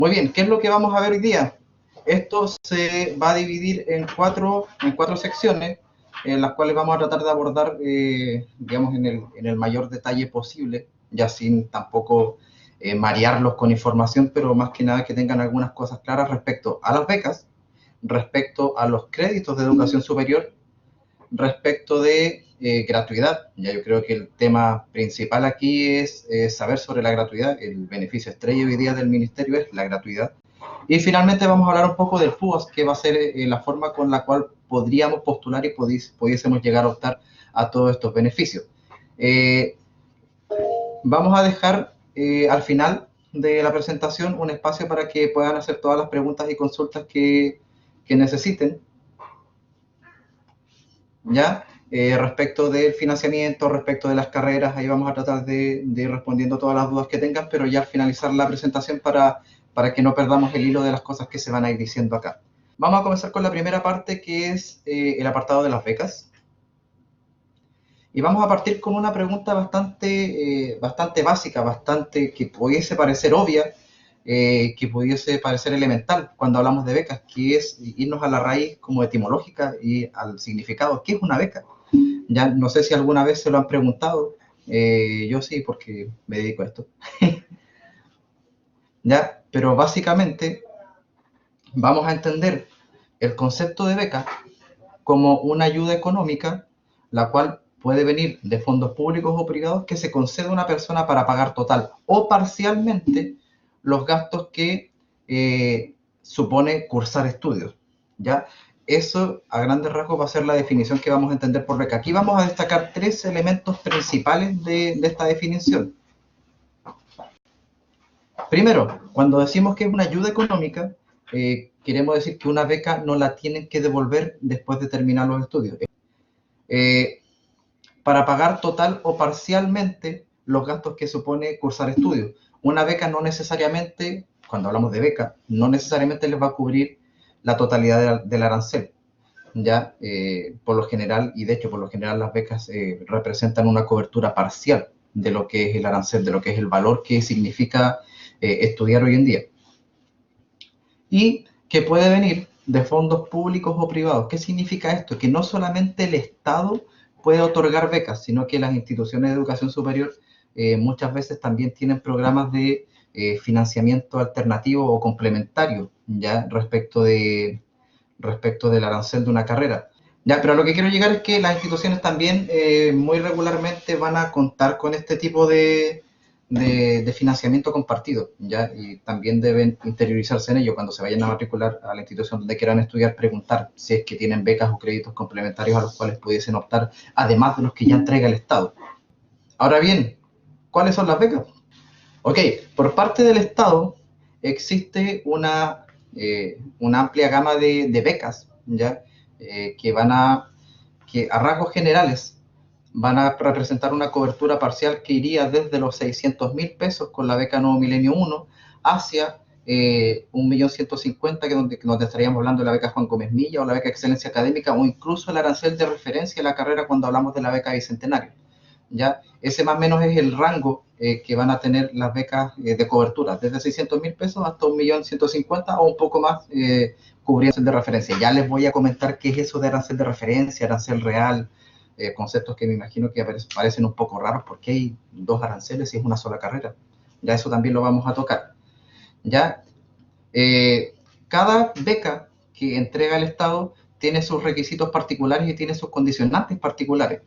Muy bien, ¿qué es lo que vamos a ver hoy día? Esto se va a dividir en cuatro secciones, en las cuales vamos a tratar de abordar, digamos, en el mayor detalle posible, ya sin tampoco marearlos con información, pero más que nada que tengan algunas cosas claras respecto a las becas, respecto a los créditos de educación superior, respecto de gratuidad. Ya yo creo que el tema principal aquí es saber sobre la gratuidad. El beneficio estrella hoy día del ministerio es la gratuidad. Y finalmente vamos a hablar un poco del FUAS, que va a ser la forma con la cual podríamos postular y pudiésemos llegar a optar a todos estos beneficios. Vamos a dejar al final de la presentación un espacio para que puedan hacer todas las preguntas y consultas que necesiten. ¿Ya? Respecto del financiamiento, respecto de las carreras, ahí vamos a tratar de ir respondiendo todas las dudas que tengan, pero ya al finalizar la presentación para que no perdamos el hilo de las cosas que se van a ir diciendo acá. Vamos a comenzar con la primera parte, que es el apartado de las becas. Y vamos a partir con una pregunta bastante básica, que pudiese parecer obvia, que pudiese parecer elemental cuando hablamos de becas, que es irnos a la raíz como etimológica y al significado. ¿Qué es una beca? Ya no sé si alguna vez se lo han preguntado, yo sí, porque me dedico a esto. ¿Ya? Pero básicamente vamos a entender el concepto de beca como una ayuda económica, la cual puede venir de fondos públicos o privados que se concede a una persona para pagar total o parcialmente los gastos que supone cursar estudios. ¿Ya? Eso, a grandes rasgos, va a ser la definición que vamos a entender por beca. Aquí vamos a destacar tres elementos principales de esta definición. Primero, cuando decimos que es una ayuda económica, queremos decir que una beca no la tienen que devolver después de terminar los estudios. Para pagar total o parcialmente los gastos que supone cursar estudios. Una beca no necesariamente, cuando hablamos de beca, no necesariamente les va a cubrir la totalidad del arancel. Ya por lo general, y de hecho por lo general las becas representan una cobertura parcial de lo que es el arancel, de lo que es el valor que significa estudiar hoy en día. Y que puede venir de fondos públicos o privados. ¿Qué significa esto? Que no solamente el Estado puede otorgar becas, sino que las instituciones de educación superior muchas veces también tienen programas de financiamiento alternativo o complementario, ya respecto del arancel de una carrera. Ya, pero a lo que quiero llegar es que las instituciones también muy regularmente van a contar con este tipo de financiamiento compartido, ¿ya? Y también deben interiorizarse en ello cuando se vayan a matricular a la institución donde quieran estudiar, preguntar si es que tienen becas o créditos complementarios a los cuales pudiesen optar, además de los que ya entrega el Estado. Ahora bien, ¿cuáles son las becas? Ok, por parte del Estado existe una amplia gama de becas, ¿ya? Que a rasgos generales van a representar una cobertura parcial que iría desde los 600.000 pesos con la beca Nuevo Milenio 1 hacia 1.150.000, donde estaríamos hablando de la beca Juan Gómez Milla o la beca Excelencia Académica o incluso el arancel de referencia de la carrera cuando hablamos de la beca Bicentenario. ¿Ya? Ese más o menos es el rango que van a tener las becas de cobertura, desde 600.000 pesos hasta 1.150.000 o un poco más cubriendo el de referencia. Ya les voy a comentar qué es eso de arancel de referencia, arancel real, conceptos que me imagino que parecen un poco raros porque hay dos aranceles y es una sola carrera. Ya eso también lo vamos a tocar. Ya cada beca que entrega el Estado tiene sus requisitos particulares y tiene sus condicionantes particulares.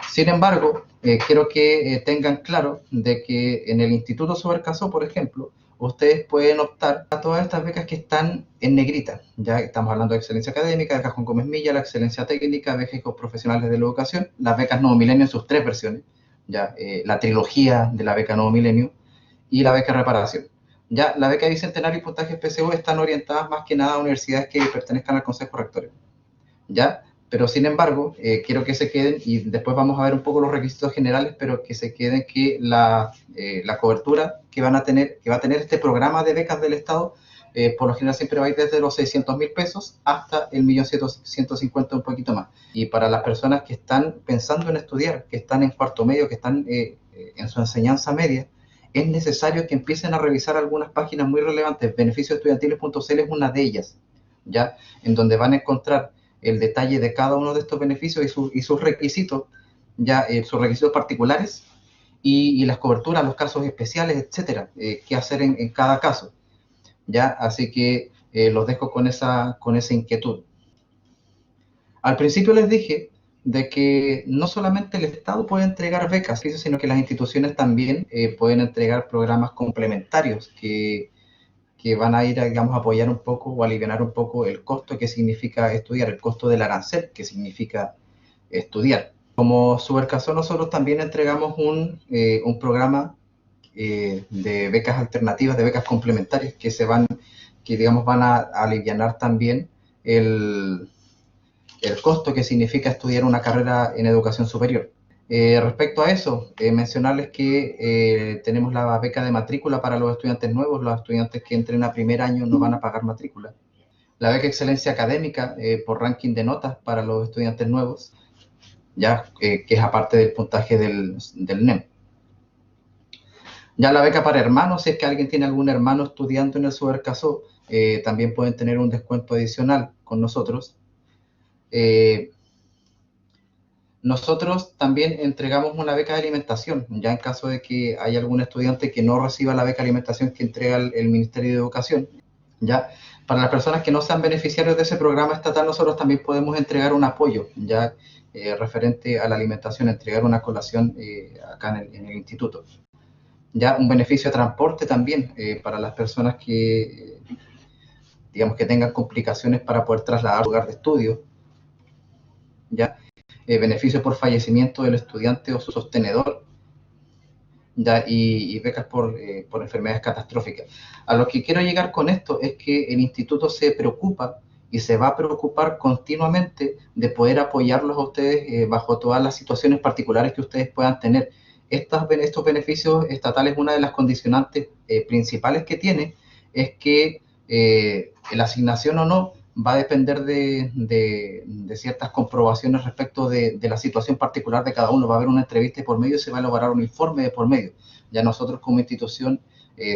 Sin embargo, quiero que tengan claro de que en el Instituto Sobercaso, por ejemplo, ustedes pueden optar a todas estas becas que están en negrita. Ya estamos hablando de excelencia académica, beca Juan Gómez Milla, la excelencia técnica, becas profesionales de la educación, las becas Nuevo Milenio en sus tres versiones, ya la trilogía de la beca Nuevo Milenio y la beca reparación. Ya la beca Bicentenario y puntaje PSU están orientadas más que nada a universidades que pertenezcan al Consejo Rectorio. ¿Ya? Pero sin embargo, quiero que se queden, y después vamos a ver un poco los requisitos generales, pero que se queden que la cobertura que va a tener este programa de becas del Estado, por lo general siempre va a ir desde los 600.000 pesos hasta el 1.150.000, un poquito más. Y para las personas que están pensando en estudiar, que están en cuarto medio, que están en su enseñanza media, es necesario que empiecen a revisar algunas páginas muy relevantes. Beneficiosestudiantiles.cl es una de ellas, ¿ya? En donde van a encontrar el detalle de cada uno de estos beneficios y sus requisitos, ya sus requisitos particulares y las coberturas, los casos especiales, etcétera, qué hacer en cada caso, ¿ya? Así que los dejo con esa inquietud. Al principio les dije de que no solamente el Estado puede entregar becas, sino que las instituciones también pueden entregar programas complementarios que van a ir a, digamos, apoyar un poco o aliviar un poco el costo que significa estudiar, el costo del arancel que significa estudiar. Como Subercaso, nosotros también entregamos un programa de becas alternativas, de becas complementarias que digamos van a aliviar también el costo que significa estudiar una carrera en educación superior. Respecto a eso, mencionarles que tenemos la beca de matrícula para los estudiantes nuevos. Los estudiantes que entren a primer año no van a pagar matrícula. La beca excelencia académica por ranking de notas para los estudiantes nuevos, ya que es aparte del puntaje del NEM. Ya la beca para hermanos, si es que alguien tiene algún hermano estudiando en el Subercaso, también pueden tener un descuento adicional con nosotros. Nosotros también entregamos una beca de alimentación, ya en caso de que haya algún estudiante que no reciba la beca de alimentación que entrega el Ministerio de Educación. Ya para las personas que no sean beneficiarios de ese programa estatal, nosotros también podemos entregar un apoyo, ya referente a la alimentación, entregar una colación acá en el instituto. Ya un beneficio de transporte también para las personas que, digamos, que tengan complicaciones para poder trasladar su lugar de estudio. Ya beneficios por fallecimiento del estudiante o su sostenedor, ¿ya? Y becas por enfermedades catastróficas. A lo que quiero llegar con esto es que el instituto se preocupa y se va a preocupar continuamente de poder apoyarlos a ustedes bajo todas las situaciones particulares que ustedes puedan tener. Estos beneficios estatales, una de las condicionantes principales que tiene es que la asignación o no va a depender de ciertas comprobaciones respecto de la situación particular de cada uno. Va a haber una entrevista de por medio y se va a elaborar un informe de por medio. Ya nosotros como institución,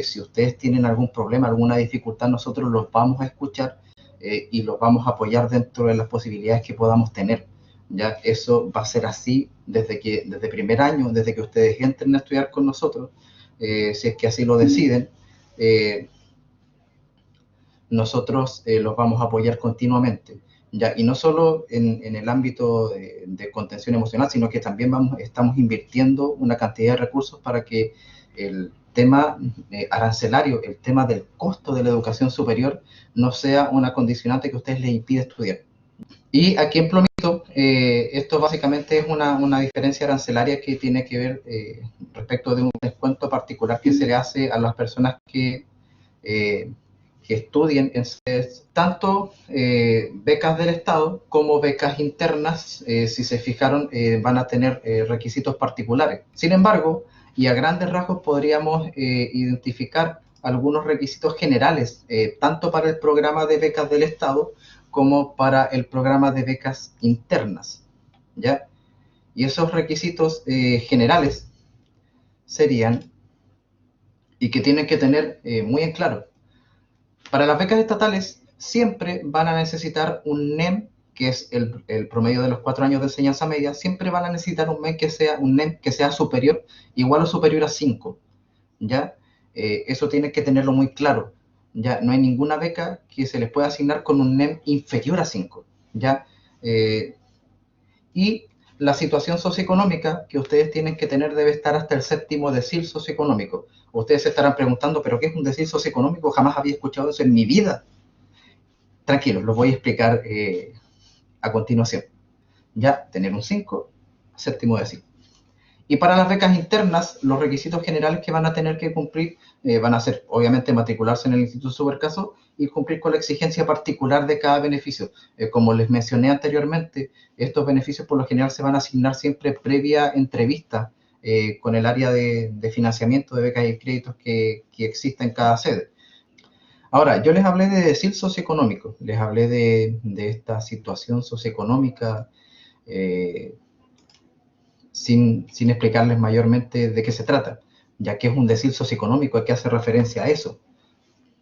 si ustedes tienen algún problema, alguna dificultad, nosotros los vamos a escuchar y los vamos a apoyar dentro de las posibilidades que podamos tener. Ya eso va a ser así desde primer año, desde que ustedes entren a estudiar con nosotros, si es que así lo deciden. Nosotros los vamos a apoyar continuamente, ¿ya? Y no solo en el ámbito de contención emocional, sino que también estamos invirtiendo una cantidad de recursos para que el tema arancelario, el tema del costo de la educación superior, no sea una condicionante que a ustedes les impida estudiar. Y aquí en Plomito, esto básicamente es una diferencia arancelaria que tiene que ver respecto de un descuento particular que se le hace a las personas que estudien tanto becas del Estado como becas internas, si se fijaron, van a tener requisitos particulares. Sin embargo, y a grandes rasgos podríamos identificar algunos requisitos generales, tanto para el programa de becas del Estado como para el programa de becas internas, ¿ya? Y esos requisitos generales serían, y que tienen que tener muy en claro, para las becas estatales siempre van a necesitar un NEM, que es el promedio de los 4 años de enseñanza media, siempre van a necesitar un NEM que sea superior, igual o superior a 5, ¿ya? Eso tienen que tenerlo muy claro, ¿ya? No hay ninguna beca que se les pueda asignar con un NEM inferior a 5, ¿ya? Y la situación socioeconómica que ustedes tienen que tener debe estar hasta el 7º decil socioeconómico. Ustedes se estarán preguntando, ¿pero qué es un decil socioeconómico? Jamás había escuchado eso en mi vida. Tranquilos, los voy a explicar a continuación. Ya, tener un 5, 7º decil. Y para las becas internas, los requisitos generales que van a tener que cumplir van a ser, obviamente, matricularse en el Instituto Subercaso y cumplir con la exigencia particular de cada beneficio. Como les mencioné anteriormente, estos beneficios por lo general se van a asignar siempre previa entrevista con el área de financiamiento de becas y créditos que exista en cada sede. Ahora, yo les hablé de decil socioeconómico, les hablé de esta situación socioeconómica, sin explicarles mayormente de qué se trata. ya que es un decil socioeconómico que hace referencia a eso,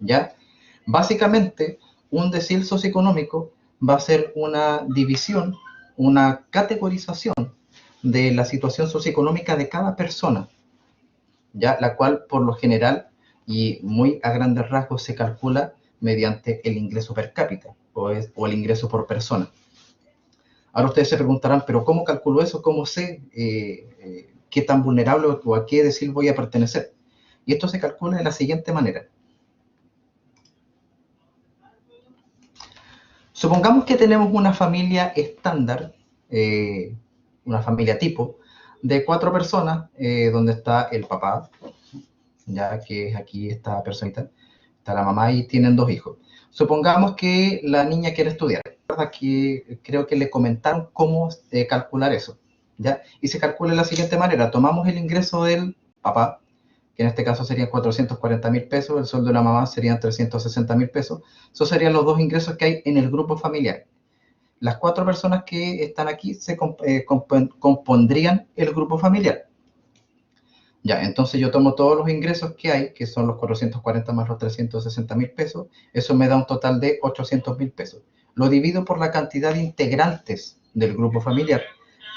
¿ya? Básicamente, un decil socioeconómico va a ser una división, una categorización de la situación socioeconómica de cada persona, ¿ya? La cual por lo general y muy a grandes rasgos se calcula mediante el ingreso per cápita o el ingreso por persona. Ahora ustedes se preguntarán, pero ¿cómo calculo eso? ¿Cómo sé qué tan vulnerable o a qué decil voy a pertenecer? Y esto se calcula de la siguiente manera. Supongamos que tenemos una familia estándar, una familia tipo, de 4 personas, donde está el papá, ya que es aquí esta personita, está la mamá y tienen 2 hijos. Supongamos que la niña quiere estudiar. Que creo que le comentaron cómo calcular eso, ¿ya? Y se calcula de la siguiente manera. Tomamos el ingreso del papá, que en este caso serían 440.000 pesos, el sueldo de la mamá serían 360.000 pesos. Esos serían los 2 ingresos que hay en el grupo familiar. Las 4 personas que están aquí se compondrían el grupo familiar. Ya, entonces yo tomo todos los ingresos que hay, que son los 440 más los 360.000 pesos, eso me da un total de 800.000 pesos. Lo divido por la cantidad de integrantes del grupo familiar,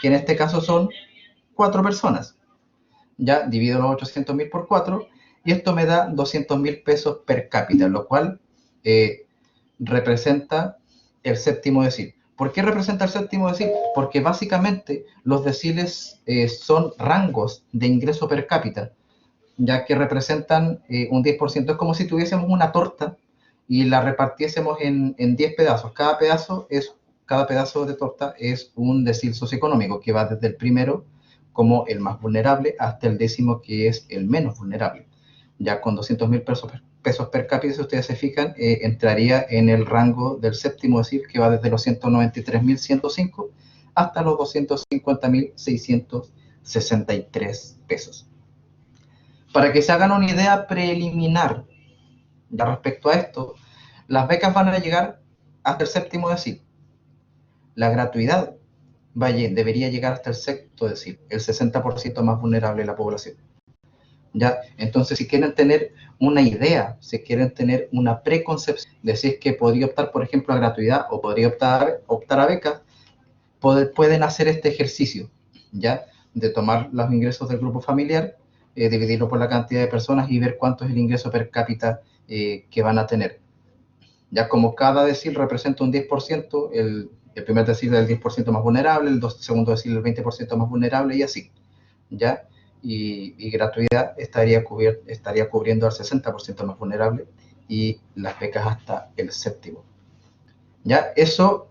que en este caso son 4 personas. Ya, divido los 800.000 por 4 y esto me da 200.000 pesos per cápita, lo cual representa el séptimo decil. ¿Por qué representa el séptimo decil? Porque básicamente los deciles son rangos de ingreso per cápita, ya que representan un 10%. Es como si tuviésemos una torta y la repartiésemos en 10 pedazos. Cada pedazo de torta es un decil socioeconómico que va desde el primero como el más vulnerable hasta el décimo que es el menos vulnerable. Ya con 200.000 pesos per cápita, si ustedes se fijan, entraría en el rango del séptimo decil que va desde los 193.105 hasta los 250.663 pesos. Para que se hagan una idea preliminar respecto a esto, las becas van a llegar hasta el séptimo decil. La gratuidad debería llegar hasta el sexto decil, el 60% más vulnerable de la población. ¿Ya? Entonces, si quieren tener una idea, si quieren tener una preconcepción de si es que podría optar, por ejemplo, a gratuidad o podría optar a becas, pueden hacer este ejercicio, ¿ya? De tomar los ingresos del grupo familiar, dividirlo por la cantidad de personas y ver cuánto es el ingreso per cápita que van a tener. Ya como cada decil representa un 10%, el primer decil es el 10% más vulnerable, el segundo decil el 20% más vulnerable y así, ¿ya? Y gratuidad estaría cubriendo al 60% más vulnerable y las becas hasta el séptimo. ¿Ya? Eso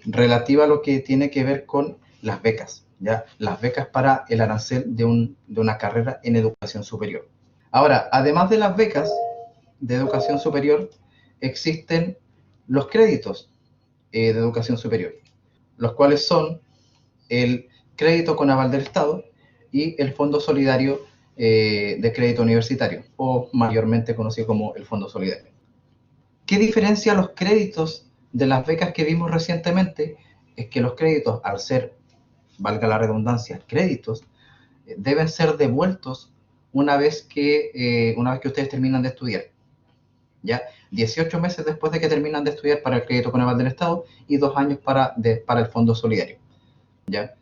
relativa a lo que tiene que ver con las becas, ¿ya? Las becas para el arancel de una carrera en educación superior. Ahora, además de las becas de educación superior, existen los créditos de educación superior, los cuales son el crédito con aval del Estado y el Fondo Solidario de Crédito Universitario, o mayormente conocido como el Fondo Solidario. ¿Qué diferencia los créditos de las becas que vimos recientemente? Es que los créditos, al ser, valga la redundancia, créditos, deben ser devueltos una vez que ustedes terminan de estudiar. ¿Ya? 18 meses después de que terminan de estudiar para el crédito con aval del Estado y 2 años para el Fondo Solidario. ¿Ya?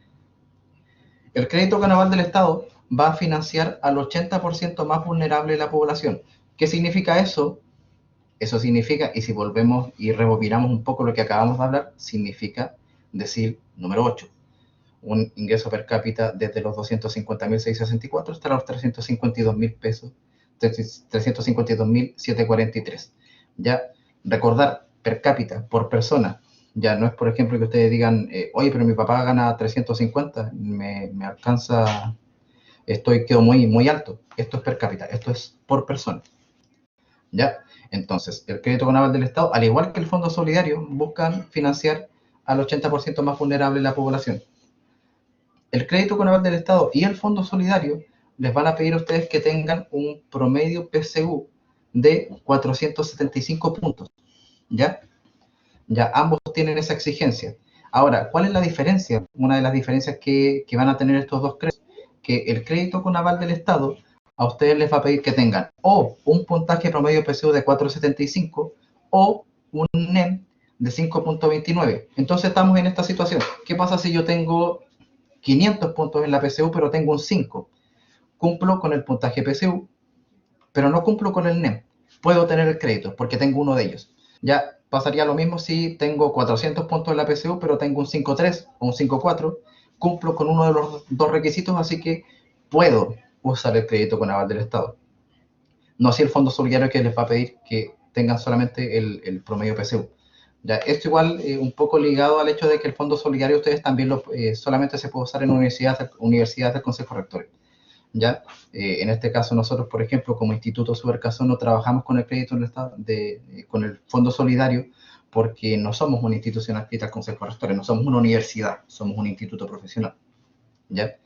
El crédito con aval del Estado va a financiar al 80% más vulnerable de la población. ¿Qué significa eso? Eso significa, y si volvemos y rebobinamos un poco lo que acabamos de hablar, significa decir número 8, un ingreso per cápita desde los 250.664 hasta los 352.000 pesos, 352.743. Ya, recordar, per cápita, por persona, ya no es, por ejemplo, que ustedes digan, oye, pero mi papá gana 350, me alcanza, quedo muy alto. Esto es per cápita, esto es por persona. ¿Ya? Entonces, el crédito con aval del Estado, al igual que el Fondo Solidario, buscan financiar al 80% más vulnerable de la población. El crédito con aval del Estado y el Fondo Solidario les van a pedir a ustedes que tengan un promedio PSU de 475 puntos. ¿Ya? Ya ambos tienen esa exigencia. Ahora, ¿cuál es la diferencia? Una de las diferencias que van a tener estos dos créditos, que el crédito con aval del Estado a ustedes les va a pedir que tengan o un puntaje promedio PSU de 4.75 o un NEM de 5.29. Entonces estamos en esta situación. ¿Qué pasa si yo tengo 500 puntos en la PSU pero tengo un 5? Cumplo con el puntaje PSU, pero no cumplo con el NEM. Puedo tener el crédito porque tengo uno de ellos. Ya pasaría lo mismo si tengo 400 puntos en la PSU, pero tengo un 5.3 o un 5.4. Cumplo con uno de los dos requisitos, así que puedo usar el crédito con aval del Estado. No así el Fondo Solidario, que les va a pedir que tengan solamente el promedio PSU. Ya, esto igual un poco ligado al hecho de que el Fondo Solidario ustedes también solamente se puede usar en universidades del Consejo Rector. ¿Ya? En este caso nosotros, por ejemplo, como Instituto Subercaso no trabajamos con el crédito del Estado, con el Fondo Solidario, porque no somos una institución adscrita al Consejo Rector, no somos una universidad, somos un instituto profesional. ¿Ya?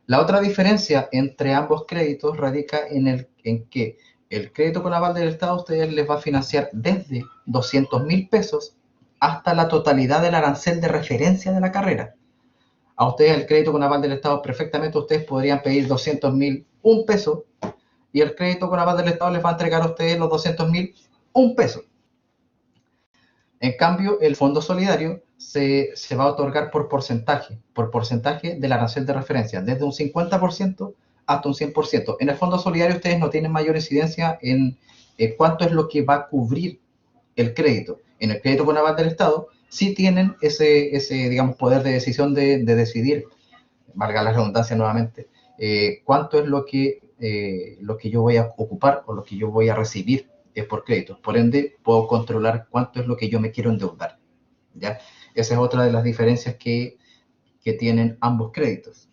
La otra diferencia entre ambos créditos radica en que el crédito con aval del Estado a ustedes les va a financiar desde 200.000 pesos hasta la totalidad del arancel de referencia de la carrera. A ustedes el crédito con aval del Estado perfectamente ustedes podrían pedir 200.000 un peso y el crédito con aval del Estado les va a entregar a ustedes los 200.000 un peso. En cambio, el Fondo Solidario se va a otorgar por porcentaje del arancel de referencia, desde un 50% hasta un 100%. En el Fondo Solidario ustedes no tienen mayor incidencia en cuánto es lo que va a cubrir el crédito. En el crédito con aval del Estado sí tienen ese digamos, poder de decisión de decidir, valga la redundancia nuevamente, cuánto es lo que yo voy a ocupar o lo que yo voy a recibir por créditos. Por ende, puedo controlar cuánto es lo que yo me quiero endeudar. ¿Ya? Esa es otra de las diferencias que tienen ambos créditos.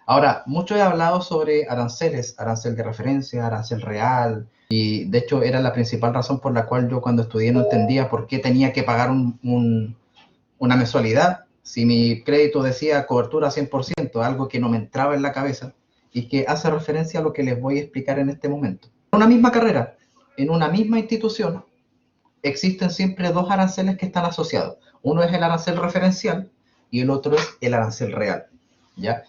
Ahora, mucho he hablado sobre aranceles, arancel de referencia, arancel real, y de hecho era la principal razón por la cual yo cuando estudié no entendía por qué tenía que pagar una mensualidad si mi crédito decía cobertura 100%, algo que no me entraba en la cabeza y que hace referencia a lo que les voy a explicar en este momento. En una misma carrera, en una misma institución, existen siempre dos aranceles que están asociados. Uno es el arancel referencial y el otro es el arancel real. ¿Ya?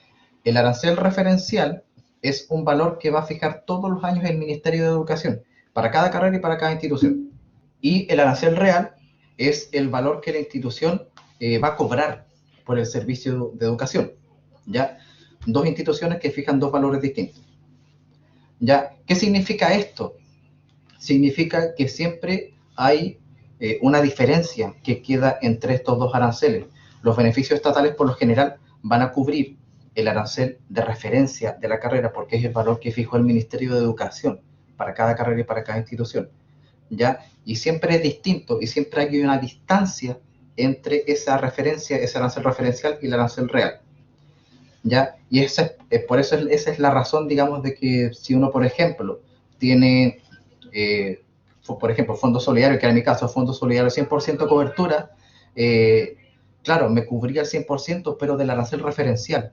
El arancel referencial es un valor que va a fijar todos los años el Ministerio de Educación, para cada carrera y para cada institución. Y el arancel real es el valor que la institución va a cobrar por el servicio de educación. ¿Ya? Dos instituciones que fijan dos valores distintos. ¿Ya? ¿Qué significa esto? Significa que siempre hay una diferencia que queda entre estos dos aranceles. Los beneficios estatales por lo general van a cubrir el arancel de referencia de la carrera porque es el valor que fijó el Ministerio de Educación para cada carrera y para cada institución. ¿Ya? Y siempre es distinto y siempre hay una distancia entre esa referencia, ese arancel referencial y el arancel real. ¿Ya? Y por eso esa es la razón, digamos, de que si uno, por ejemplo, tiene, por ejemplo, Fondo Solidario, que en mi caso, Fondo Solidario 100% cobertura, claro, me cubría el 100%, pero del arancel referencial,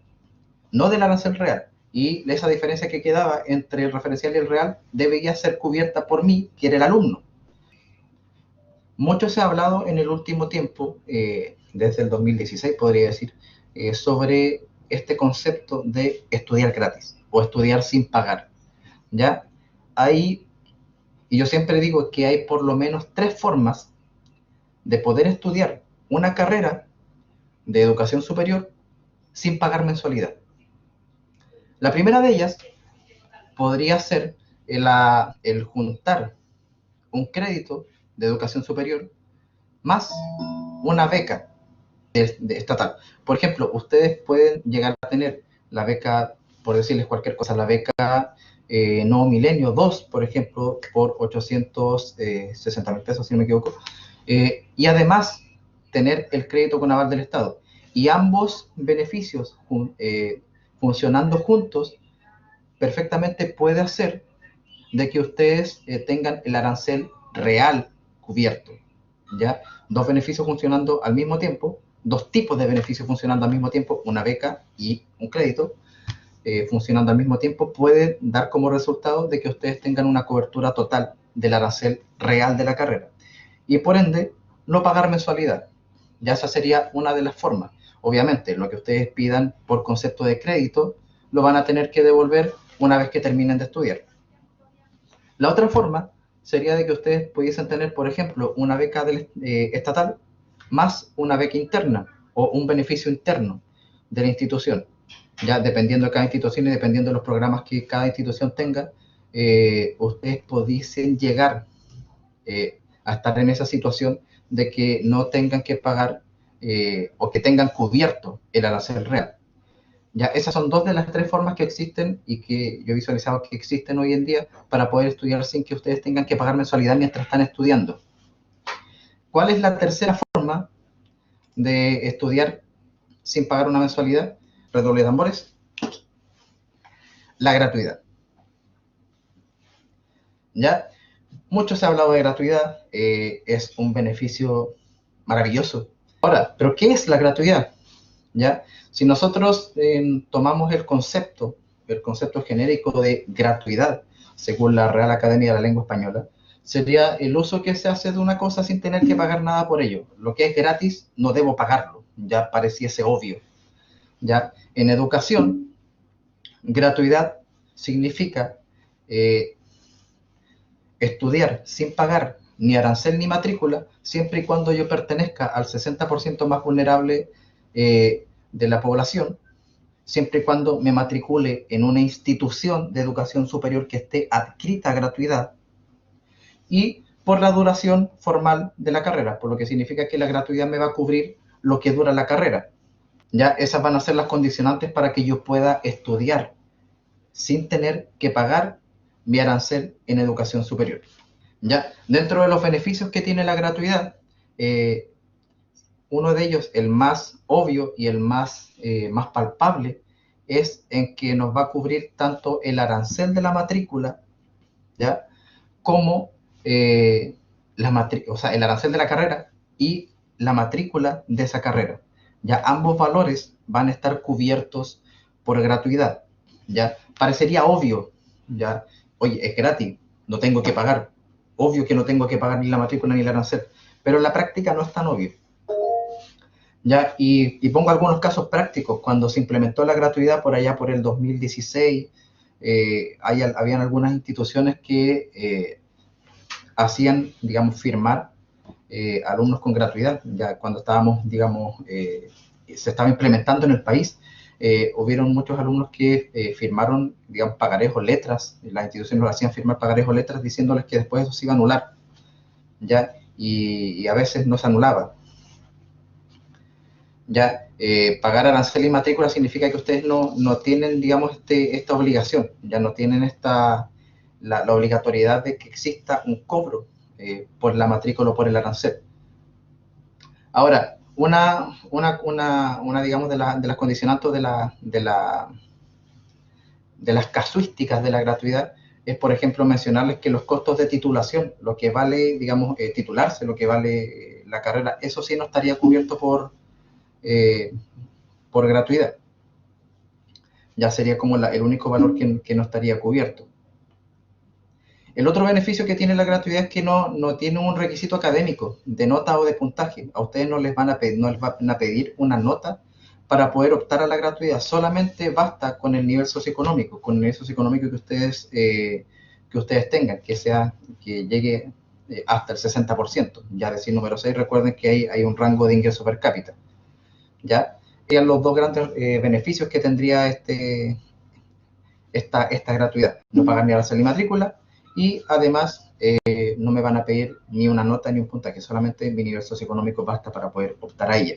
no del arancel real. Y esa diferencia que quedaba entre el referencial y el real debía ser cubierta por mí, que era el alumno. Mucho se ha hablado en el último tiempo, desde el 2016 podría decir, sobre este concepto de estudiar gratis o estudiar sin pagar. ¿Ya? Y yo siempre digo que hay por lo menos tres formas de poder estudiar una carrera de educación superior sin pagar mensualidad. La primera de ellas podría ser el juntar un crédito de educación superior más una beca estatal. Por ejemplo, ustedes pueden llegar a tener la beca, por decirles cualquier cosa, la beca Nuevo Milenio 2, por ejemplo, por 860.000 pesos, si no me equivoco, y además tener el crédito con aval del Estado. Y ambos beneficios funcionando juntos, perfectamente puede hacer de que ustedes tengan el arancel real cubierto, ¿ya? Dos beneficios funcionando al mismo tiempo, dos tipos de beneficios funcionando al mismo tiempo, una beca y un crédito, funcionando al mismo tiempo, puede dar como resultado de que ustedes tengan una cobertura total del arancel real de la carrera. Y por ende, no pagar mensualidad. Ya esa sería una de las formas. Obviamente, lo que ustedes pidan por concepto de crédito, lo van a tener que devolver una vez que terminen de estudiar. La otra forma sería de que ustedes pudiesen tener, por ejemplo, una beca estatal más una beca interna o un beneficio interno de la institución. Ya dependiendo de cada institución y dependiendo de los programas que cada institución tenga, ustedes pudiesen llegar a estar en esa situación de que no tengan que pagar o que tengan cubierto el arancel real. Ya, esas son dos de las tres formas que existen y que yo he visualizado que existen hoy en día para poder estudiar sin que ustedes tengan que pagar mensualidad mientras están estudiando. ¿Cuál es la tercera forma de estudiar sin pagar una mensualidad? Redoble de tambores. La gratuidad. ¿Ya? Mucho se ha hablado de gratuidad, es un beneficio maravilloso. Ahora, ¿pero qué es la gratuidad? ¿Ya? Si nosotros tomamos el concepto genérico de gratuidad, según la Real Academia de la Lengua Española, sería el uso que se hace de una cosa sin tener que pagar nada por ello. Lo que es gratis, no debo pagarlo, ya pareciese obvio. ¿Ya? En educación, gratuidad significa estudiar sin pagar ni arancel ni matrícula, siempre y cuando yo pertenezca al 60% más vulnerable de la población, siempre y cuando me matricule en una institución de educación superior que esté adscrita a gratuidad y por la duración formal de la carrera, por lo que significa que la gratuidad me va a cubrir lo que dura la carrera. Ya esas van a ser las condicionantes para que yo pueda estudiar sin tener que pagar mi arancel en educación superior. Ya, dentro de los beneficios que tiene la gratuidad, uno de ellos, el más obvio y el más palpable, es en que nos va a cubrir tanto el arancel de la matrícula, ¿ya? Como el arancel de la carrera y la matrícula de esa carrera. Ya ambos valores van a estar cubiertos por gratuidad. Ya parecería obvio, ya, oye, es gratis, no tengo que pagar. Obvio que no tengo que pagar ni la matrícula ni el arancel, pero en la práctica no es tan obvio. ¿Ya? Y pongo algunos casos prácticos. Cuando se implementó la gratuidad por allá por el 2016, habían algunas instituciones que hacían, digamos, firmar alumnos con gratuidad. Ya cuando estábamos, digamos, se estaba implementando en el país, hubieron muchos alumnos que firmaron, digamos, pagarés o letras. Las instituciones lo hacían firmar pagarés o letras diciéndoles que después eso se iba a anular. ¿Ya? Y a veces no se anulaba. Ya, pagar arancel y matrícula significa que ustedes no tienen, digamos, esta obligación, ya no tienen la obligatoriedad de que exista un cobro por la matrícula o por el arancel. Ahora, una digamos, de las condicionantes de las casuísticas de la gratuidad es, por ejemplo, mencionarles que los costos de titulación, lo que vale, digamos, titularse, lo que vale la carrera, eso sí no estaría cubierto por gratuidad. Ya sería como el único valor que no estaría cubierto. El otro beneficio que tiene la gratuidad es que no tiene un requisito académico de nota o de puntaje. A ustedes no les van a pedir una nota para poder optar a la gratuidad. Solamente basta con el nivel socioeconómico, que ustedes tengan, que llegue hasta el 60%. Ya decir número 6, recuerden que hay un rango de ingreso per cápita. ¿Ya? Serían los dos grandes beneficios que tendría esta gratuidad. No pagar ni arancel ni matrícula y además no me van a pedir ni una nota ni un puntaje, solamente mi nivel socioeconómico basta para poder optar a ella.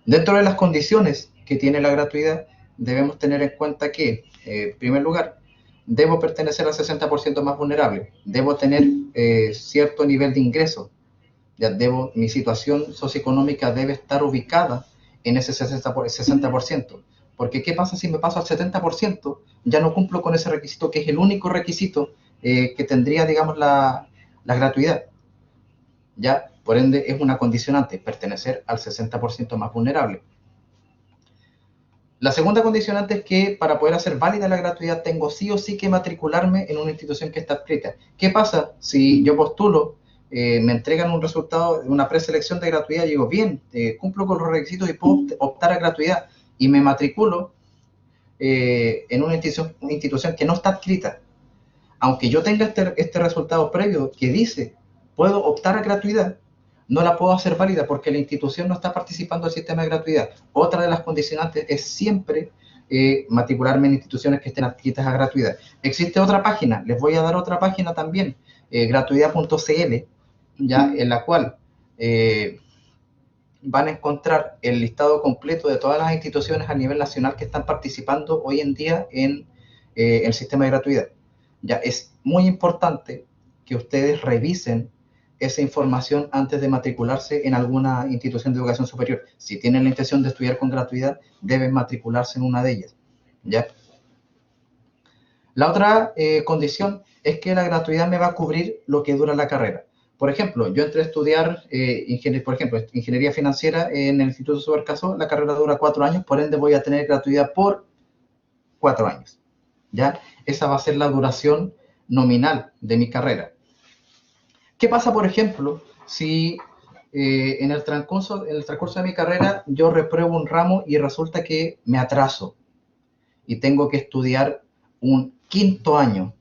Dentro de las condiciones que tiene la gratuidad, debemos tener en cuenta que, en primer lugar, debo pertenecer al 60% más vulnerable, debo tener cierto nivel de ingreso, mi situación socioeconómica debe estar ubicada en ese 60%. Porque ¿qué pasa si me paso al 70%? Ya no cumplo con ese requisito, que es el único requisito que tendría, digamos, la gratuidad. Ya, por ende, es una condicionante, pertenecer al 60% más vulnerable. La segunda condicionante es que para poder hacer válida la gratuidad tengo sí o sí que matricularme en una institución que está adscrita. ¿Qué pasa si yo postulo, me entregan un resultado de una preselección de gratuidad y digo, bien, cumplo con los requisitos y puedo optar a gratuidad y me matriculo en una institución que no está adscrita. Aunque yo tenga este resultado previo que dice, puedo optar a gratuidad, no la puedo hacer válida porque la institución no está participando del sistema de gratuidad. Otra de las condicionantes es siempre matricularme en instituciones que estén adscritas a gratuidad. Existe otra página, les voy a dar otra página también, gratuidad.cl, ya, en la cual van a encontrar el listado completo de todas las instituciones a nivel nacional que están participando hoy en día en el sistema de gratuidad. Ya es muy importante que ustedes revisen esa información antes de matricularse en alguna institución de educación superior. Si tienen la intención de estudiar con gratuidad, deben matricularse en una de ellas, ¿ya? La otra condición es que la gratuidad me va a cubrir lo que dura la carrera. Por ejemplo, yo entré a estudiar ingeniería financiera en el Instituto Subercaso, la carrera dura 4 años, por ende voy a tener gratuidad por 4 años, ¿ya? Esa va a ser la duración nominal de mi carrera. ¿Qué pasa, por ejemplo, si en el transcurso de mi carrera yo repruebo un ramo y resulta que me atraso y tengo que estudiar un 5.º año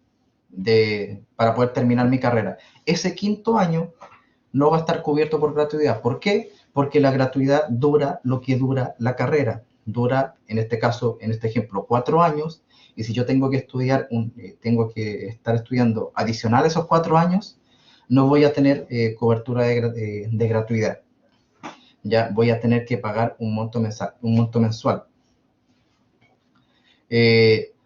para poder terminar mi carrera? Ese 5.º año no va a estar cubierto por gratuidad. ¿Por qué? Porque la gratuidad dura lo que dura la carrera. Dura, en este caso, en este ejemplo, 4 años, y si yo tengo que estudiar, tengo que estar estudiando adicional a esos 4 años, no voy a tener cobertura de gratuidad. Ya voy a tener que pagar un monto mensual.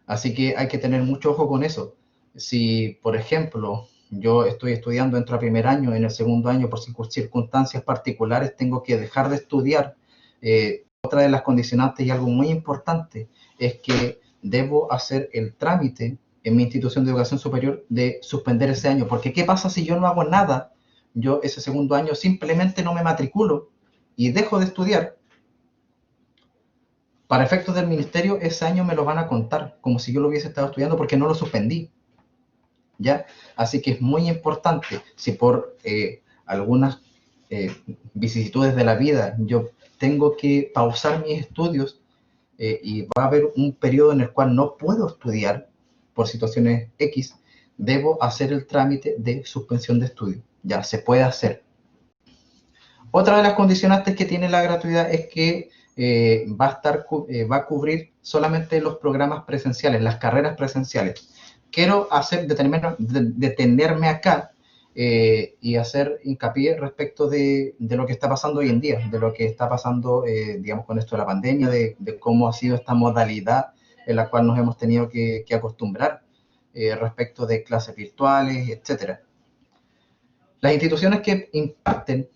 Así que hay que tener mucho ojo con eso. Si, por ejemplo, yo estoy estudiando, entro a primer año, en el segundo año, por circunstancias particulares, tengo que dejar de estudiar. Otra de las condicionantes y algo muy importante es que debo hacer el trámite en mi institución de educación superior de suspender ese año. Porque ¿qué pasa si yo no hago nada? Yo ese segundo año simplemente no me matriculo y dejo de estudiar. Para efectos del ministerio, ese año me lo van a contar como si yo lo hubiese estado estudiando porque no lo suspendí, ¿ya? Así que es muy importante, si por algunas vicisitudes de la vida yo tengo que pausar mis estudios y va a haber un periodo en el cual no puedo estudiar por situaciones X, debo hacer el trámite de suspensión de estudio. Ya se puede hacer. Otra de las condicionantes que tiene la gratuidad es que va a cubrir solamente los programas presenciales, las carreras presenciales. Quiero detenerme acá y hacer hincapié respecto de lo que está pasando hoy en día, de lo que está pasando, digamos, con esto de la pandemia, de cómo ha sido esta modalidad en la cual nos hemos tenido que acostumbrar respecto de clases virtuales, etcétera. Las instituciones que imparten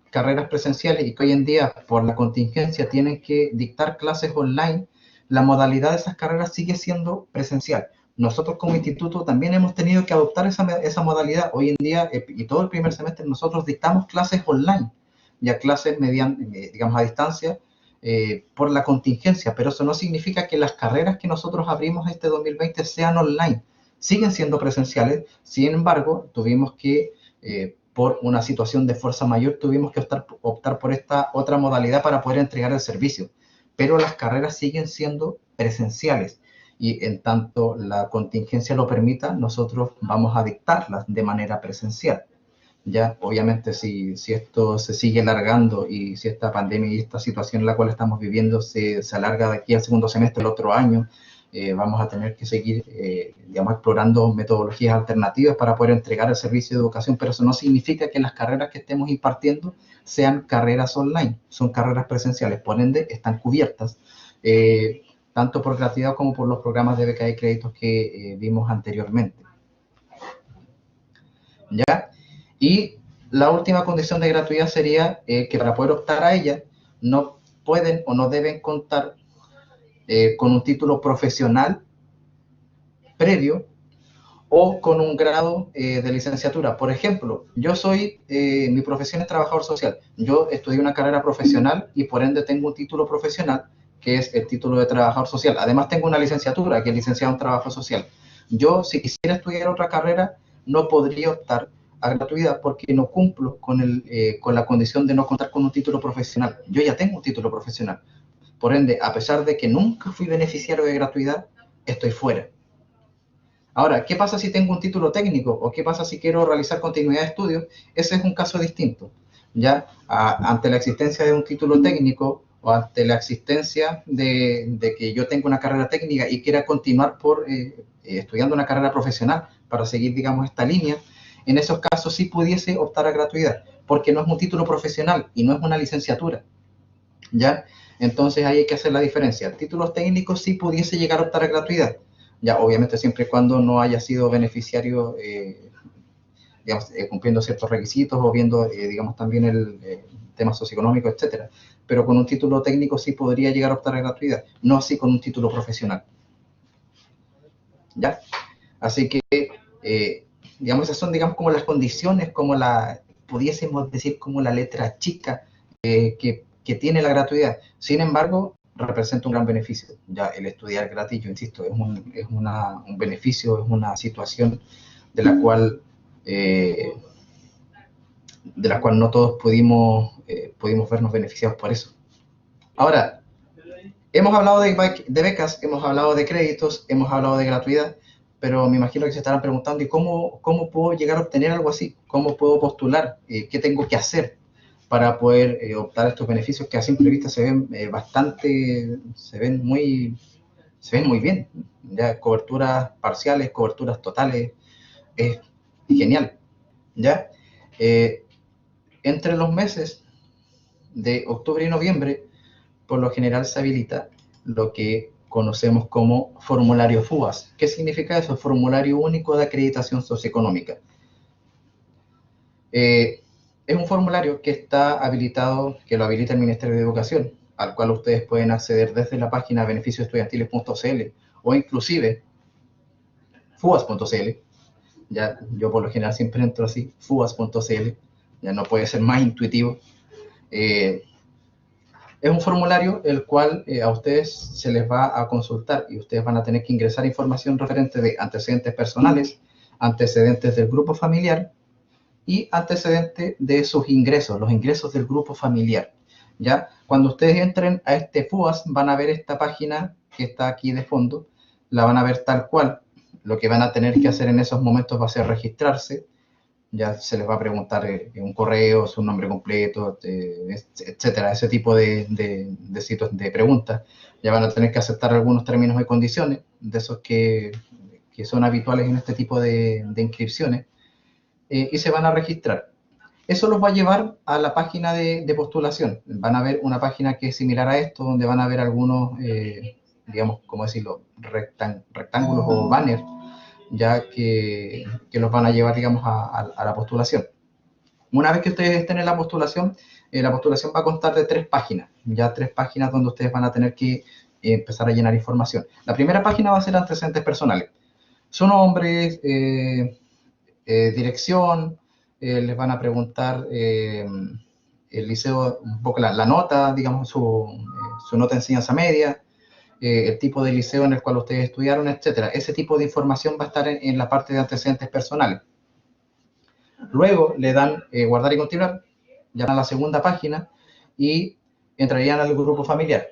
carreras presenciales y que hoy en día por la contingencia tienen que dictar clases online, la modalidad de esas carreras sigue siendo presencial. Nosotros como instituto también hemos tenido que adoptar esa modalidad. Hoy en día y todo el primer semestre nosotros dictamos clases online, ya clases digamos a distancia por la contingencia, pero eso no significa que las carreras que nosotros abrimos este 2020 sean online, siguen siendo presenciales. Sin embargo, tuvimos que por una situación de fuerza mayor, tuvimos que optar por esta otra modalidad para poder entregar el servicio. Pero las carreras siguen siendo presenciales y en tanto la contingencia lo permita, nosotros vamos a dictarlas de manera presencial. Ya, obviamente, si esto se sigue alargando y si esta pandemia y esta situación en la cual estamos viviendo se alarga de aquí al segundo semestre del otro año, vamos a tener que seguir, digamos, explorando metodologías alternativas para poder entregar el servicio de educación, pero eso no significa que las carreras que estemos impartiendo sean carreras online, son carreras presenciales, por ende están cubiertas, tanto por gratuidad como por los programas de beca y créditos que vimos anteriormente. ¿Ya? Y la última condición de gratuidad sería que para poder optar a ella no pueden o no deben contar con un título profesional previo o con un grado de licenciatura. Por ejemplo, mi profesión es trabajador social. Yo estudié una carrera profesional y por ende tengo un título profesional que es el título de trabajador social. Además tengo una licenciatura que es licenciado en trabajo social. Yo, si quisiera estudiar otra carrera, no podría optar a gratuidad porque no cumplo con la condición de no contar con un título profesional. Yo ya tengo un título profesional. Por ende, a pesar de que nunca fui beneficiario de gratuidad, estoy fuera. Ahora, ¿qué pasa si tengo un título técnico? ¿O qué pasa si quiero realizar continuidad de estudios? Ese es un caso distinto. ¿Ya? Ante la existencia de un título técnico o ante la existencia de que yo tengo una carrera técnica y quiera continuar estudiando una carrera profesional para seguir, digamos, esta línea, en esos casos sí pudiese optar a gratuidad, porque no es un título profesional y no es una licenciatura. ¿Ya? Entonces ahí hay que hacer la diferencia. Títulos técnicos sí pudiese llegar a optar a gratuidad. Ya, obviamente siempre y cuando no haya sido beneficiario, digamos, cumpliendo ciertos requisitos o viendo, digamos, también el tema socioeconómico, etcétera. Pero con un título técnico sí podría llegar a optar a gratuidad, no así con un título profesional. ¿Ya? Así que, digamos, esas son, digamos, como las condiciones, como pudiésemos decir, como la letra chica que tiene la gratuidad. Sin embargo, representa un gran beneficio. Ya el estudiar gratis, yo insisto, es un beneficio, es una situación de la cual no todos pudimos vernos beneficiados por eso. Ahora, hemos hablado de becas, hemos hablado de créditos, hemos hablado de gratuidad, pero me imagino que se estarán preguntando, ¿y cómo puedo llegar a obtener algo así? ¿Cómo puedo postular? ¿Qué tengo que hacer para poder optar a estos beneficios que a simple vista se ven se ven muy bien? Ya, coberturas parciales, coberturas totales, es genial. ¿Ya? Entre los meses de octubre y noviembre, por lo general se habilita lo que conocemos como formulario FUAS. ¿Qué significa eso? Formulario único de acreditación socioeconómica. Es un formulario que está habilitado, que lo habilita el Ministerio de Educación, al cual ustedes pueden acceder desde la página beneficioestudiantiles.cl o inclusive fuas.cl. Ya, yo por lo general siempre entro así, fuas.cl, ya no puede ser más intuitivo. Es un formulario el cual a ustedes se les va a consultar y ustedes van a tener que ingresar información referente de antecedentes personales, antecedentes del grupo familiar y antecedentes de sus ingresos, los ingresos del grupo familiar. ¿Ya? Cuando ustedes entren a este FUAS van a ver esta página que está aquí de fondo, la van a ver tal cual. Lo que van a tener que hacer en esos momentos va a ser registrarse. Ya se les va a preguntar un correo, su nombre completo, etcétera, ese tipo de sitios de preguntas. Ya van a tener que aceptar algunos términos y condiciones, de esos que son habituales en este tipo de inscripciones, y se van a registrar. Eso los va a llevar a la página de postulación. Van a ver una página que es similar a esto, donde van a ver algunos, digamos, ¿cómo decirlo?, rectángulos o banners, ya que los van a llevar, digamos, a la postulación. Una vez que ustedes estén en la postulación va a constar de 3 páginas, ya 3 páginas donde ustedes van a tener que empezar a llenar información. La primera página va a ser antecedentes personales. Su nombre, dirección, les van a preguntar el liceo, un poco la nota, digamos, su nota de enseñanza media, el tipo de liceo en el cual ustedes estudiaron, etcétera. Ese tipo de información va a estar en la parte de antecedentes personales. Luego le dan guardar y continuar, ya van a la segunda página y entrarían al grupo familiar.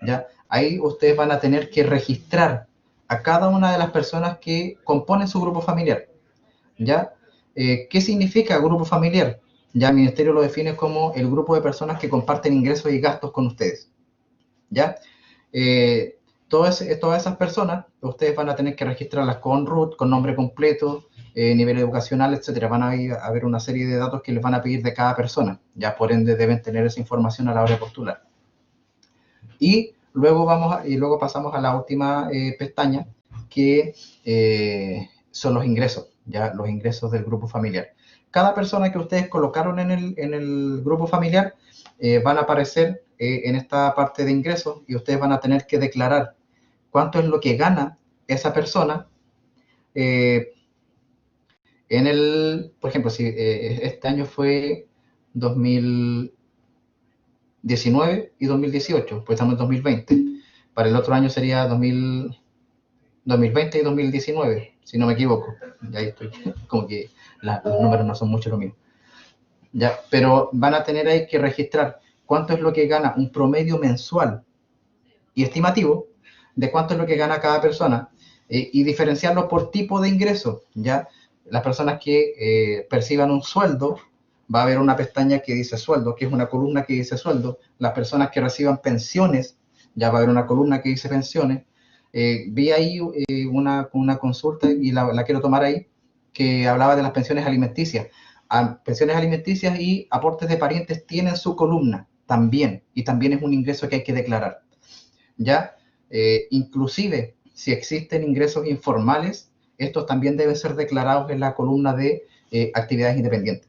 ¿Ya? Ahí ustedes van a tener que registrar a cada una de las personas que componen su grupo familiar. ¿Ya? ¿Qué significa grupo familiar? Ya el ministerio lo define como el grupo de personas que comparten ingresos y gastos con ustedes. ¿Ya? Todas esas personas, ustedes van a tener que registrarlas con RUT, con nombre completo, nivel educacional, etcétera. Van a haber una serie de datos que les van a pedir de cada persona. Ya por ende deben tener esa información a la hora de postular. Y luego pasamos a la última pestaña, que son los ingresos, ya los ingresos del grupo familiar. Cada persona que ustedes colocaron en el grupo familiar van a aparecer en esta parte de ingresos y ustedes van a tener que declarar cuánto es lo que gana esa persona por ejemplo, si este año fue 2019 y 2018, pues estamos en 2020. Para el otro año sería 2020 y 2019, si no me equivoco. Y ahí estoy, como que los números no son mucho lo mismo. Ya, pero van a tener ahí que registrar cuánto es lo que gana un promedio mensual y estimativo de cuánto es lo que gana cada persona y diferenciarlo por tipo de ingreso, ¿ya? Las personas que perciban un sueldo, va a haber una pestaña que dice sueldo, que es una columna que dice sueldo. Las personas que reciban pensiones, ya va a haber una columna que dice pensiones. Vi ahí una consulta y la quiero tomar ahí, que hablaba de las pensiones alimenticias. Pensiones alimenticias y aportes de parientes tienen su columna también, y también es un ingreso que hay que declarar. ¿Ya? Inclusive, si existen ingresos informales, estos también deben ser declarados en la columna de actividades independientes.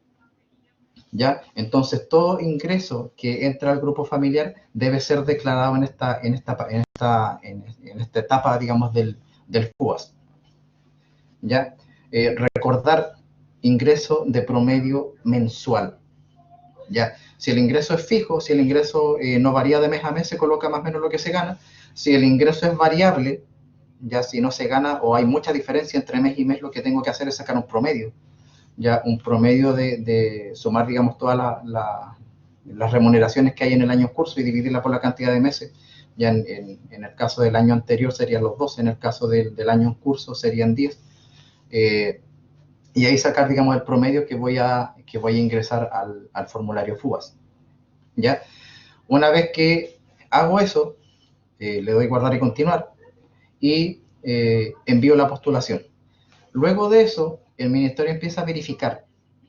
¿Ya? Entonces, todo ingreso que entra al grupo familiar debe ser declarado en esta etapa, digamos, del FUAS. ¿Ya? Recordar ingreso de promedio mensual. ¿Ya? Si el ingreso es fijo, si el ingreso no varía de mes a mes, se coloca más o menos lo que se gana. Si el ingreso es variable, ya si no se gana o hay mucha diferencia entre mes y mes, lo que tengo que hacer es sacar un promedio. Ya un promedio de sumar, digamos, todas las remuneraciones que hay en el año en curso y dividirla por la cantidad de meses. Ya en el caso del año anterior serían los 12, en el caso del año en curso serían 10. Y ahí sacar, digamos, el promedio que voy a ingresar al formulario FUAS. ¿Ya? Una vez que hago eso, le doy guardar y continuar y envío la postulación. Luego de eso, el ministerio empieza a verificar,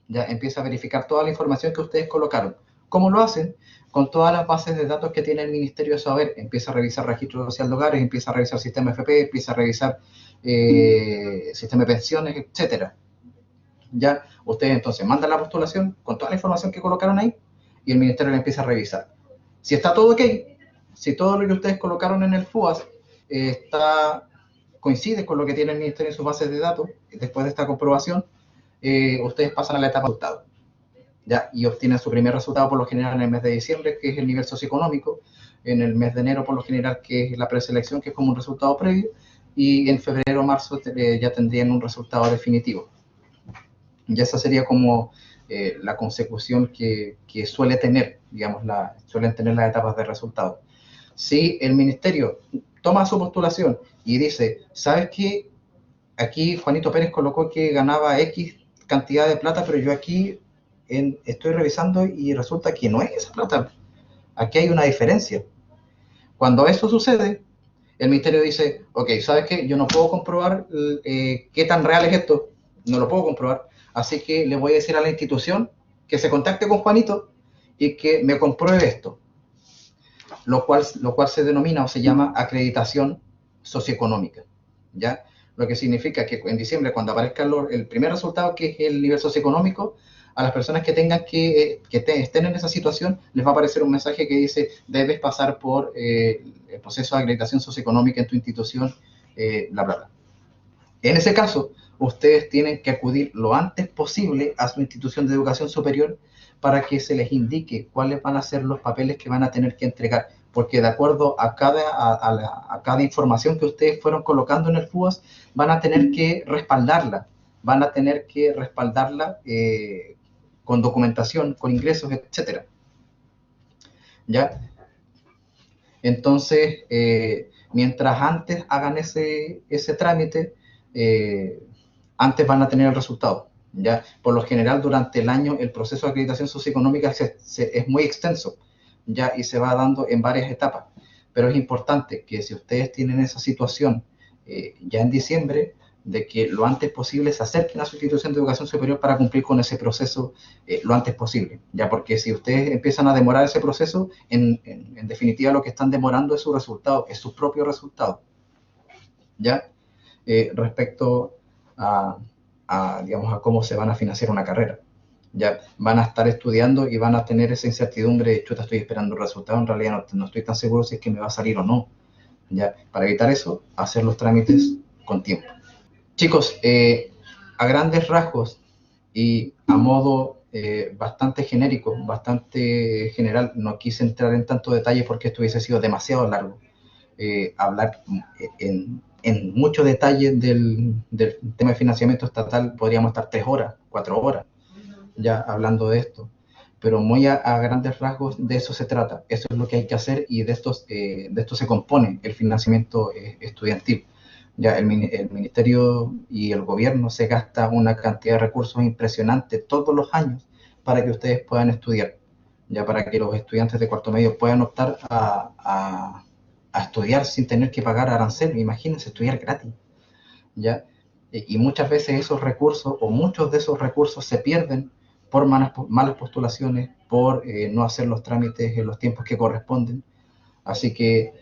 ya empieza a verificar toda la información que ustedes colocaron. ¿Cómo lo hacen? Con todas las bases de datos que tiene el Ministerio de Saber, empieza a revisar registro social de hogares, empieza a revisar sistema FP, empieza a revisar sistema de pensiones, etcétera. Ya ustedes entonces mandan la postulación con toda la información que colocaron ahí y el ministerio la empieza a revisar. Si está todo ok, si todo lo que ustedes colocaron en el FUAS coincide con lo que tiene el ministerio en sus bases de datos, después de esta comprobación, ustedes pasan a la etapa de resultado. ¿Ya? Y obtienen su primer resultado por lo general en el mes de diciembre, que es el nivel socioeconómico, en el mes de enero por lo general, que es la preselección, que es como un resultado previo, y en febrero o marzo ya tendrían un resultado definitivo. Y esa sería como la consecución que suele tener, digamos, suelen tener las etapas de resultado. Si el ministerio toma su postulación y dice, ¿sabes qué? Aquí Juanito Pérez colocó que ganaba X cantidad de plata, pero yo aquí estoy revisando y resulta que no es esa plata. Aquí hay una diferencia. Cuando eso sucede, el ministerio dice, ok, ¿sabes qué? Yo no puedo comprobar qué tan real es esto, no lo puedo comprobar, así que le voy a decir a la institución que se contacte con Juanito y que me compruebe esto, lo cual se denomina o se llama acreditación socioeconómica, ¿ya? Lo que significa que en diciembre, cuando aparezca el primer resultado, que es el nivel socioeconómico, a las personas que tengan estén en esa situación, les va a aparecer un mensaje que dice, debes pasar por el proceso de acreditación socioeconómica en tu institución, bla, bla, bla. En ese caso, ustedes tienen que acudir lo antes posible a su institución de educación superior para que se les indique cuáles van a ser los papeles que van a tener que entregar, porque de acuerdo a cada información que ustedes fueron colocando en el FUAS, van a tener que respaldarla, con documentación, con ingresos, etcétera. ¿Ya? Entonces, mientras antes hagan ese trámite, antes van a tener el resultado. ¿Ya? Por lo general, durante el año, el proceso de acreditación socioeconómica es muy extenso, ¿ya? Y se va dando en varias etapas. Pero es importante que si ustedes tienen esa situación ya en diciembre, de que lo antes posible se acerquen a su institución de educación superior para cumplir con ese proceso lo antes posible, ya porque si ustedes empiezan a demorar ese proceso, en definitiva lo que están demorando es su resultado, es su propio resultado, ¿ya? Respecto digamos, a cómo se van a financiar una carrera. Ya van a estar estudiando y van a tener esa incertidumbre de, chuta, estoy esperando un resultado, en realidad no estoy tan seguro si es que me va a salir o no. Ya, para evitar eso, hacer los trámites con tiempo. Chicos, a grandes rasgos y a modo bastante genérico, bastante general, no quise entrar en tanto detalle porque esto hubiese sido demasiado largo. Hablar en mucho detalle del tema de financiamiento estatal, podríamos estar 3 horas, 4 horas ya hablando de esto. pero muy a grandes rasgos de eso se trata. Eso es lo que hay que hacer y de esto se compone el financiamiento estudiantil. Ya el ministerio y el gobierno se gasta una cantidad de recursos impresionante todos los años para que ustedes puedan estudiar, ya para que los estudiantes de cuarto medio puedan optar a estudiar sin tener que pagar arancel. Imagínense estudiar gratis, ¿ya? Y muchas veces esos recursos o muchos de esos recursos se pierden por malas postulaciones, por no hacer los trámites en los tiempos que corresponden. Así que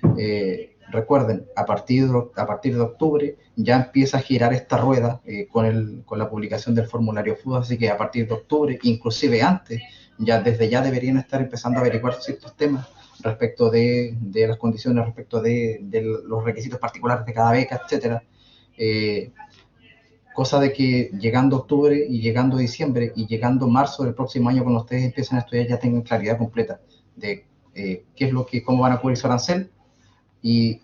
recuerden, a partir de octubre ya empieza a girar esta rueda con la publicación del formulario FUD, así que a partir de octubre, inclusive antes, desde ya deberían estar empezando a averiguar ciertos temas respecto de las condiciones, respecto de los requisitos particulares de cada beca, etcétera. Cosa de que llegando octubre y llegando diciembre y llegando marzo del próximo año, cuando ustedes empiecen a estudiar, ya tengan claridad completa de cómo van a cubrir su arancel y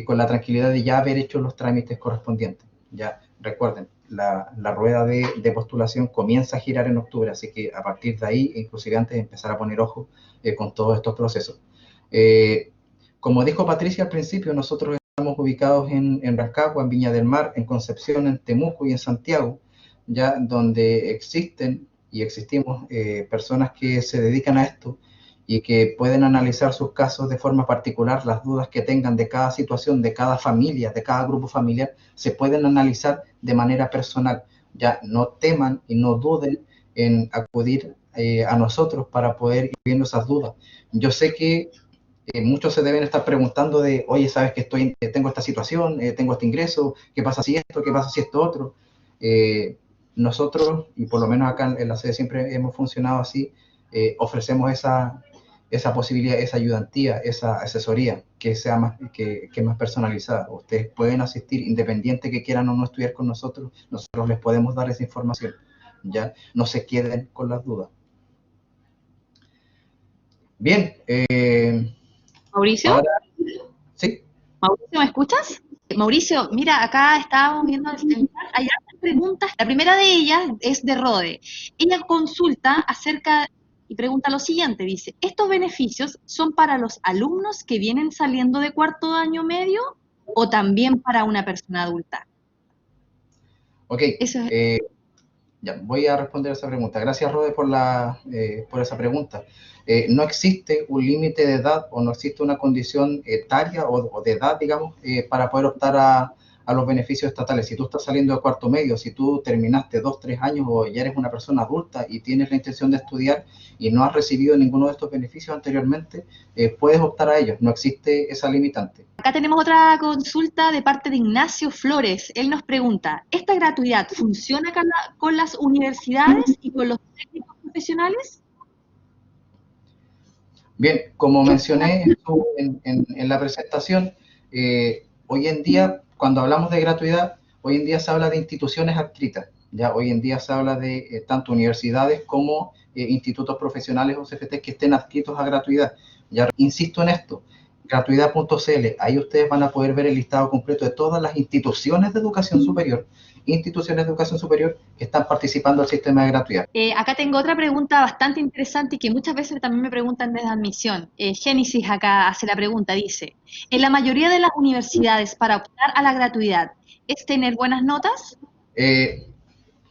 con la tranquilidad de ya haber hecho los trámites correspondientes. Ya recuerden, la rueda de postulación comienza a girar en octubre, así que a partir de ahí, inclusive antes de empezar a poner ojo con todos estos procesos. Como dijo Patricia al principio, nosotros estamos ubicados en Rancagua, en Viña del Mar, en Concepción, en Temuco y en Santiago, ya donde existen y existimos personas que se dedican a esto y que pueden analizar sus casos de forma particular, las dudas que tengan de cada situación, de cada familia, de cada grupo familiar, se pueden analizar de manera personal. Ya no teman y no duden en acudir a nosotros para poder ir viendo esas dudas. Yo sé que muchos se deben estar preguntando de, oye, sabes que tengo esta situación, tengo este ingreso, ¿qué pasa si esto, qué pasa si esto otro? Nosotros, y por lo menos acá en la sede siempre hemos funcionado así, ofrecemos esa posibilidad, esa ayudantía, esa asesoría que sea que más personalizada. Ustedes pueden asistir independiente que quieran o no estudiar con nosotros les podemos dar esa información. Ya no se queden con las dudas. Bien. Mauricio. Ahora, ¿sí? Mauricio, ¿me escuchas? Mauricio, mira, acá estábamos viendo el chat, hay hartas preguntas. La primera de ellas es de Rode. Ella consulta acerca y pregunta lo siguiente, dice, ¿estos beneficios son para los alumnos que vienen saliendo de cuarto año medio o también para una persona adulta? Ok, Eso es. ya, voy a responder esa pregunta. Gracias, Rode, por esa pregunta. No existe un límite de edad o no existe una condición etaria o de edad, digamos, para poder optar a los beneficios estatales. Si tú estás saliendo de cuarto medio, si tú terminaste 2, 3 años o ya eres una persona adulta y tienes la intención de estudiar y no has recibido ninguno de estos beneficios anteriormente, puedes optar a ellos. No existe esa limitante. Acá tenemos otra consulta de parte de Ignacio Flores. Él nos pregunta, ¿esta gratuidad funciona con las universidades y con los técnicos profesionales? Bien, como mencioné en la presentación, hoy en día, cuando hablamos de gratuidad, hoy en día se habla de instituciones adscritas. Ya hoy en día se habla de tanto universidades como institutos profesionales o CFT que estén adscritos a gratuidad. Ya insisto en esto, gratuidad.cl, ahí ustedes van a poder ver el listado completo de todas las instituciones de educación superior que están participando del sistema de gratuidad. Acá tengo otra pregunta bastante interesante y que muchas veces también me preguntan desde admisión. Génesis acá hace la pregunta, dice, en la mayoría de las universidades para optar a la gratuidad, ¿es tener buenas notas?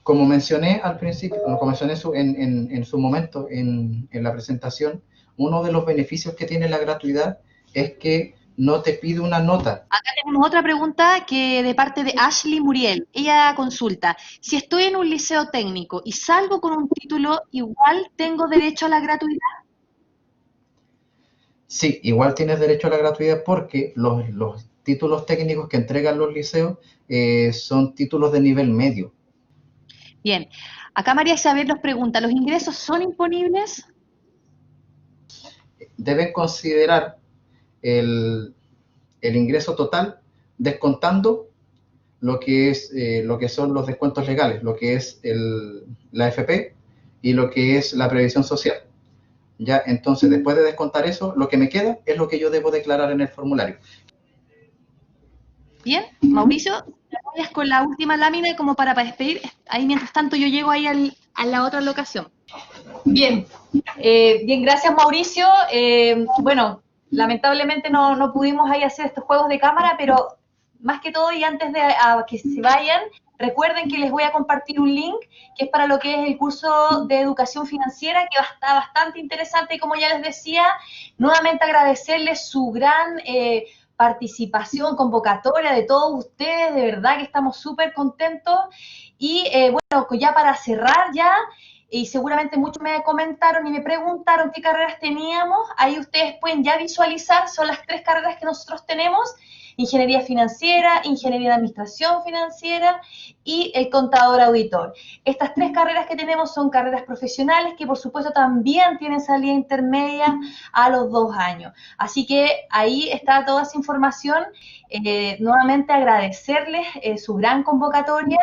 Como mencioné al principio, como mencioné en su momento en la presentación, uno de los beneficios que tiene la gratuidad es que no te pide una nota. Acá tenemos otra pregunta que de parte de Ashley Muriel. Ella consulta, si estoy en un liceo técnico y salgo con un título, ¿igual tengo derecho a la gratuidad? Sí, igual tienes derecho a la gratuidad porque los títulos técnicos que entregan los liceos son títulos de nivel medio. Bien, acá María Isabel nos pregunta, ¿los ingresos son imponibles? Deben considerar el ingreso total descontando lo que son los descuentos legales, lo que es la AFP y lo que es la previsión social. Ya, entonces, después de descontar eso, lo que me queda es lo que yo debo declarar en el formulario. Bien, Mauricio, te vayas con la última lámina como para despedir. Ahí, mientras tanto, yo llego ahí a la otra locación. Bien, bien, gracias Mauricio. Bueno, lamentablemente no pudimos ahí hacer estos juegos de cámara, pero más que todo y antes de que se vayan, recuerden que les voy a compartir un link que es para lo que es el curso de educación financiera, que está bastante interesante y como ya les decía, nuevamente agradecerles su gran participación, convocatoria de todos ustedes, de verdad que estamos súper contentos y bueno, ya para cerrar ya, y seguramente muchos me comentaron y me preguntaron qué carreras teníamos, ahí ustedes pueden ya visualizar, son las 3 carreras que nosotros tenemos, ingeniería financiera, ingeniería de administración financiera y el contador auditor. Estas 3 carreras que tenemos son carreras profesionales que por supuesto también tienen salida intermedia a los 2 años. Así que ahí está toda esa información. Nuevamente agradecerles su gran convocatoria